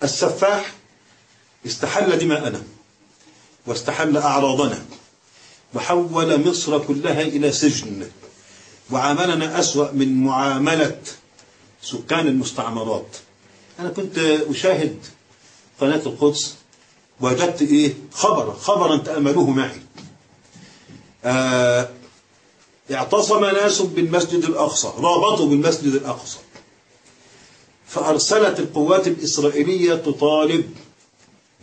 السفاح استحل دماءنا واستحل أعراضنا وحول مصر كلها إلى سجن، وعاملنا أسوأ من معاملة سكان المستعمرات. أنا كنت أشاهد قناة القدس، وجدت خبرا تأملوه معي. اعتصم ناس بالمسجد الأقصى، رابطوا بالمسجد الأقصى، فأرسلت القوات الإسرائيلية تطالب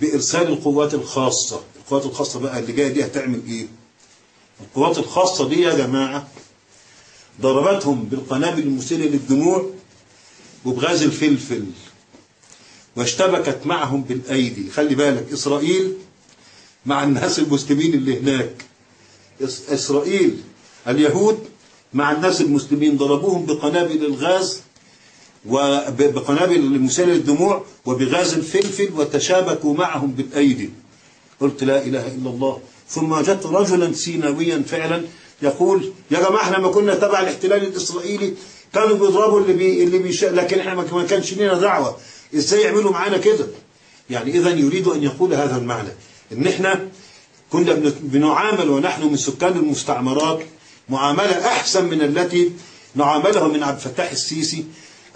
بإرسال القوات الخاصة. القوات الخاصة بقى اللي جاية دي هتعمل إيه؟ القوات الخاصة دي يا جماعة ضربتهم بالقنابل المسيلة للدموع وبغاز الفلفل، واشتبكت معهم بالأيدي. خلي بالك، إسرائيل مع الناس المسلمين اللي هناك، إسرائيل اليهود مع الناس المسلمين ضربوهم بقنابل الغاز وبقنابل المسيلة للدموع وبغاز الفلفل، وتشابكوا معهم بالأيدي. قلت لا إله إلا الله. ثم وجدت رجلا سيناويا فعلا يقول يا جماعة احنا ما كنا تبع الاحتلال الإسرائيلي كانوا بيضربوا لكن احنا ما كانش لنا دعوة، ازاي يعملوا معانا كده؟ يعني إذا يريد أن يقول هذا المعنى، ان احنا كنا بنعامل ونحن من سكان المستعمرات معاملة أحسن من التي نعاملها من عبد الفتاح السيسي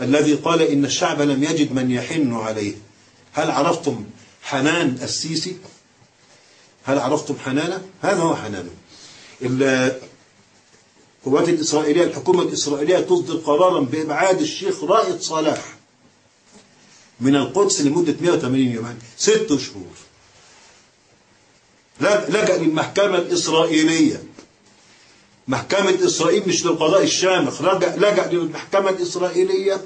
الذي قال إن الشعب لم يجد من يحن عليه. هل عرفتم حنان السيسي؟ هل عرفتم حنانه؟ هذا هو حنانه. القوات الإسرائيلية، الحكومة الإسرائيلية تصدر قرارا بإبعاد الشيخ رائد صلاح من القدس لمدة 180 يوما، 6 شهور. لجأ للمحكمة الإسرائيلية، محكمة إسرائيل مش للقضاء الشامخ، لجأ للمحكمة الإسرائيلية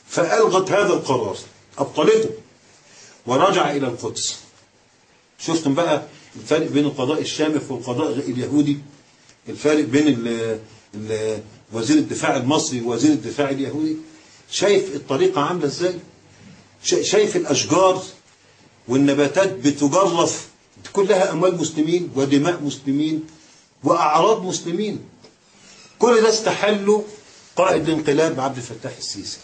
فألغت هذا القرار، أبطلته، ورجع إلى القدس. شفتم بقى الفرق بين القضاء الشامخ والقضاء اليهودي؟ الفرق بين وزير الدفاع المصري ووزير الدفاع اليهودي؟ شايف الطريقة عاملة ازاي؟ شايف الأشجار والنباتات بتجرف، كلها أموال مسلمين ودماء مسلمين وأعراض مسلمين. كل ده استحله قائد الانقلاب عبد الفتاح السيسي.